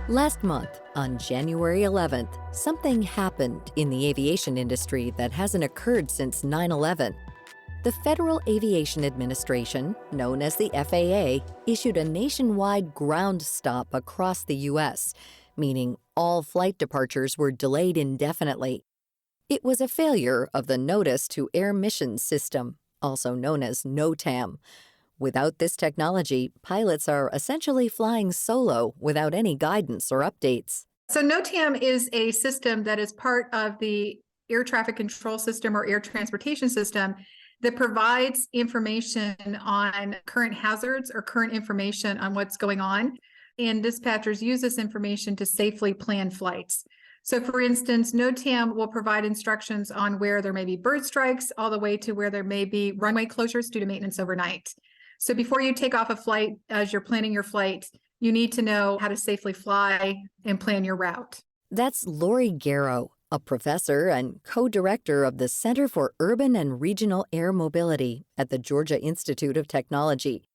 Last month, on January 11th, something happened in the aviation industry that hasn't occurred since 9/11. The Federal Aviation Administration, known as the FAA, issued a nationwide ground stop across the U.S., meaning all flight departures were delayed indefinitely. It was a failure of the Notice to Air Missions System, also known as NOTAM. Without this technology, pilots are essentially flying solo without any guidance or updates. So NOTAM is a system that is part of the air traffic control system or air transportation system that provides information on current hazards or current information on what's going on. And dispatchers use this information to safely plan flights. So for instance, NOTAM will provide instructions on where there may be bird strikes all the way to where there may be runway closures due to maintenance overnight. So before you take off a flight, as you're planning your flight, you need to know how to safely fly and plan your route. That's Lori Garrow, a professor and co-director of the Center for Urban and Regional Air Mobility at the Georgia Institute of Technology.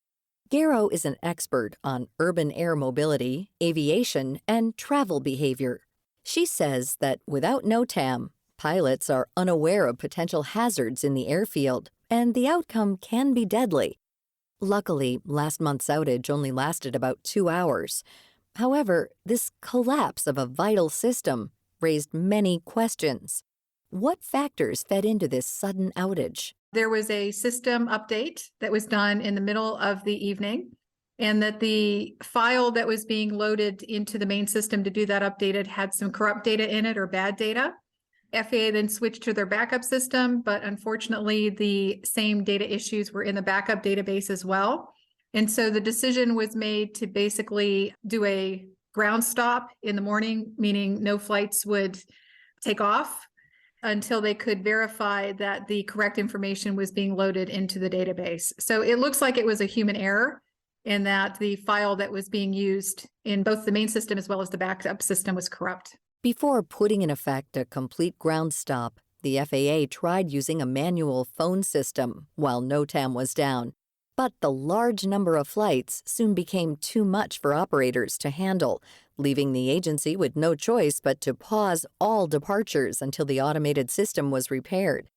Garrow is an expert on urban air mobility, aviation, and travel behavior. She says that without NOTAM, pilots are unaware of potential hazards in the airfield, and the outcome can be deadly. Luckily, last month's outage only lasted about 2 hours. However, this collapse of a vital system raised many questions. What factors fed into this sudden outage? There was a system update that was done in the middle of the evening, and that the file that was being loaded into the main system to do that updated had some corrupt data in it or bad data. FAA then switched to their backup system, but unfortunately the same data issues were in the backup database as well. And so the decision was made to basically do a ground stop in the morning, meaning no flights would take off until they could verify that the correct information was being loaded into the database. So it looks like it was a human error and that the file that was being used in both the main system as well as the backup system was corrupt. Before putting in effect a complete ground stop, the FAA tried using a manual phone system while NOTAM was down. But the large number of flights soon became too much for operators to handle, leaving the agency with no choice but to pause all departures until the automated system was repaired.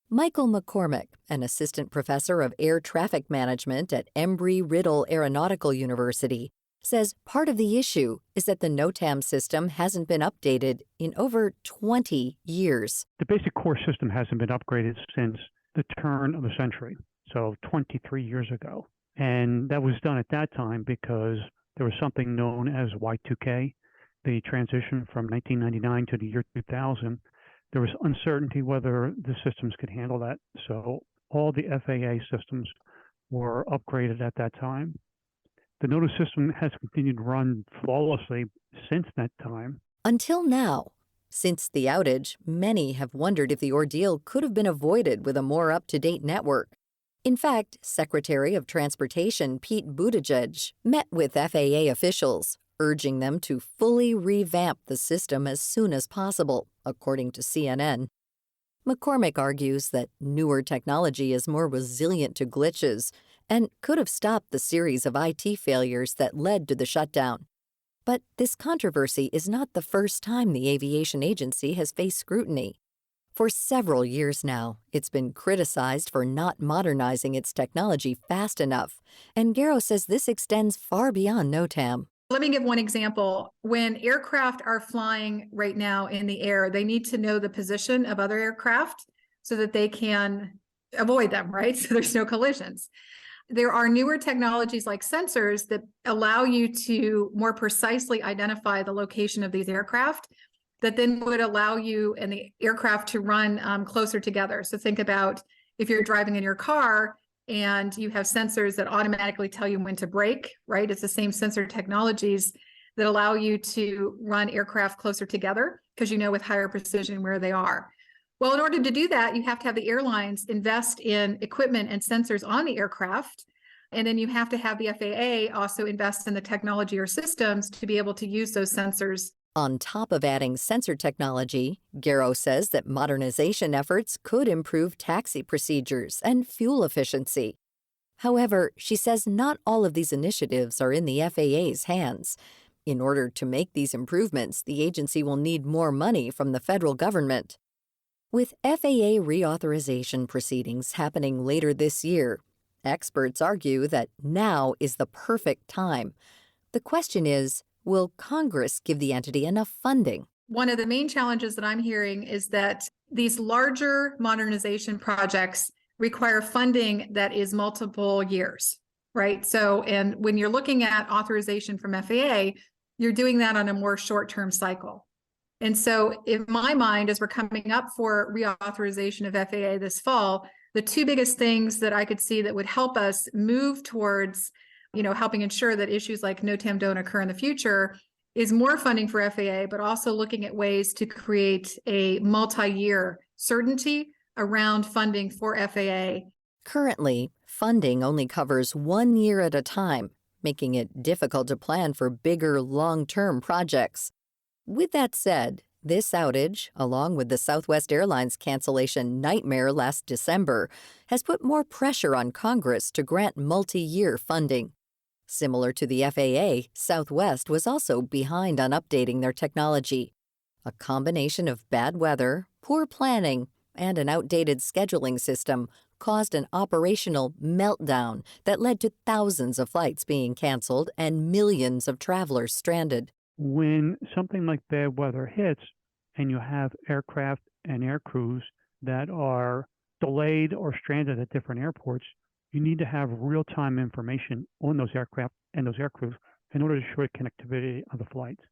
Michael McCormick, an assistant professor of air traffic management at Embry-Riddle Aeronautical University, says part of the issue is that the NOTAM system hasn't been updated in over 20 years. The basic core system hasn't been upgraded since the turn of the century, so 23 years ago. And that was done at that time because there was something known as Y2K, the transition from 1999 to the year 2000. There was uncertainty whether the systems could handle that. So all the FAA systems were upgraded at that time. The Notice system has continued to run flawlessly since that time. Until now. Since the outage, many have wondered if the ordeal could have been avoided with a more up-to-date network. In fact, Secretary of Transportation Pete Buttigieg met with FAA officials, urging them to fully revamp the system as soon as possible, according to CNN. McCormick argues that newer technology is more resilient to glitches and could have stopped the series of IT failures that led to the shutdown. But this controversy is not the first time the aviation agency has faced scrutiny. For several years now, it's been criticized for not modernizing its technology fast enough, and Garrow says this extends far beyond NOTAM. Let me give one example. When aircraft are flying right now in the air, they need to know the position of other aircraft so that they can avoid them, right? So there's no collisions. There are newer technologies like sensors that allow you to more precisely identify the location of these aircraft that then would allow you and the aircraft to run closer together. So think about if you're driving in your car and you have sensors that automatically tell you when to brake, right? It's the same sensor technologies that allow you to run aircraft closer together because you know with higher precision where they are. Well, in order to do that, you have to have the airlines invest in equipment and sensors on the aircraft. And then you have to have the FAA also invest in the technology or systems to be able to use those sensors. On top of adding sensor technology, Garrow says that modernization efforts could improve taxi procedures and fuel efficiency. However, she says not all of these initiatives are in the FAA's hands. In order to make these improvements, the agency will need more money from the federal government. With FAA reauthorization proceedings happening later this year, experts argue that now is the perfect time. The question is, will Congress give the entity enough funding? One of the main challenges that I'm hearing is that these larger modernization projects require funding that is multiple years, right? So, and when you're looking at authorization from FAA, you're doing that on a more short-term cycle. And so in my mind, as we're coming up for reauthorization of FAA this fall, the two biggest things that I could see that would help us move towards, helping ensure that issues like NOTAM don't occur in the future is more funding for FAA, but also looking at ways to create a multi-year certainty around funding for FAA. Currently, funding only covers 1 year at a time, making it difficult to plan for bigger, long-term projects. With that said, this outage, along with the Southwest Airlines cancellation nightmare last December, has put more pressure on Congress to grant multi-year funding. Similar to the FAA, Southwest was also behind on updating their technology. A combination of bad weather, poor planning, and an outdated scheduling system caused an operational meltdown that led to thousands of flights being canceled and millions of travelers stranded. When something like bad weather hits and you have aircraft and air crews that are delayed or stranded at different airports, you need to have real-time information on those aircraft and those air crews in order to ensure connectivity of the flights.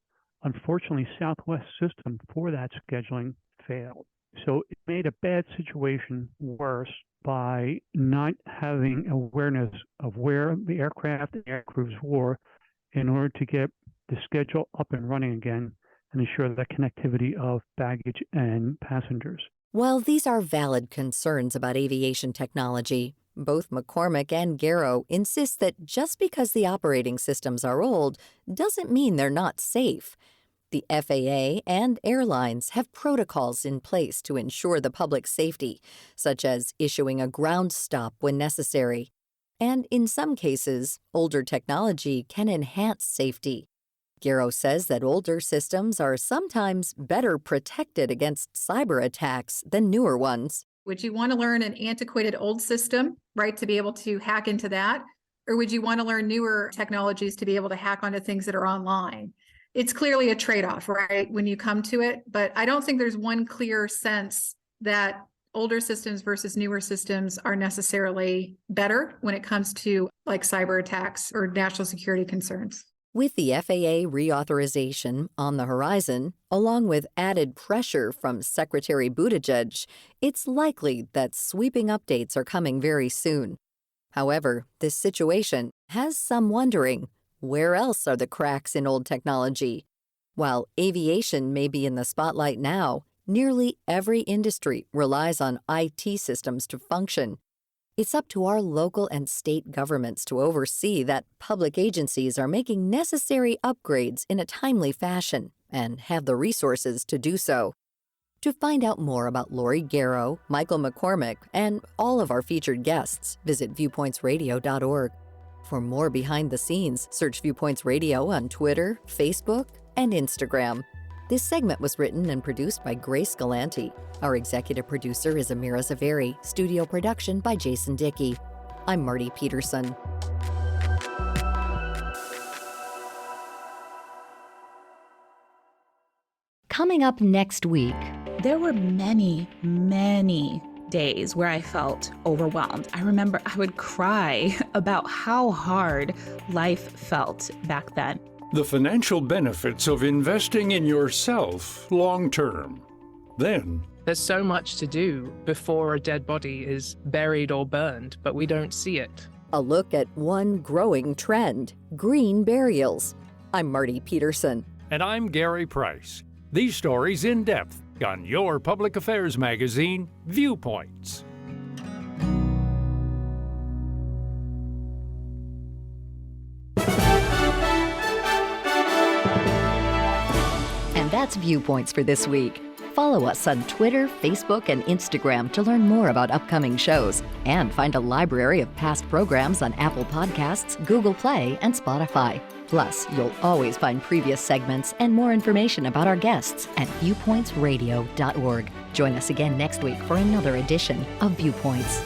Unfortunately, Southwest's system for that scheduling failed. So it made a bad situation worse by not having awareness of where the aircraft and air crews were in order to get the schedule up and running again and ensure the connectivity of baggage and passengers. While these are valid concerns about aviation technology, both McCormick and Garrow insist that just because the operating systems are old doesn't mean they're not safe. The FAA and airlines have protocols in place to ensure the public's safety, such as issuing a ground stop when necessary. And in some cases, older technology can enhance safety. Garrow says that older systems are sometimes better protected against cyber attacks than newer ones. Would you want to learn an antiquated old system, right, to be able to hack into that? Or would you want to learn newer technologies to be able to hack onto things that are online? It's clearly a trade-off, right, when you come to it. But I don't think there's one clear sense that older systems versus newer systems are necessarily better when it comes to like cyber attacks or national security concerns. With the FAA reauthorization on the horizon, along with added pressure from Secretary Buttigieg, it's likely that sweeping updates are coming very soon. However, this situation has some wondering, where else are the cracks in old technology? While aviation may be in the spotlight now, nearly every industry relies on IT systems to function. It's up to our local and state governments to oversee that public agencies are making necessary upgrades in a timely fashion and have the resources to do so. To find out more about Lori Garrow, Michael McCormick, and all of our featured guests, visit viewpointsradio.org. For more behind the scenes, search Viewpoints Radio on Twitter, Facebook, and Instagram. This segment was written and produced by Grace Galanti. Our executive producer is Amira Zaveri. Studio production by Jason Dickey. I'm Marty Peterson. Coming up next week. There were many days where I felt overwhelmed. I remember I would cry about how hard life felt back then. The financial benefits of investing in yourself long term. Then, there's so much to do before a dead body is buried or burned, but we don't see it. A look at one growing trend, green burials. I'm Marty Peterson. And I'm Gary Price. These stories in depth on your public affairs magazine, Viewpoints. And that's Viewpoints for this week. Follow us on Twitter, Facebook, and Instagram to learn more about upcoming shows and find a library of past programs on Apple Podcasts, Google Play, and Spotify. Plus, you'll always find previous segments and more information about our guests at viewpointsradio.org. Join us again next week for another edition of Viewpoints.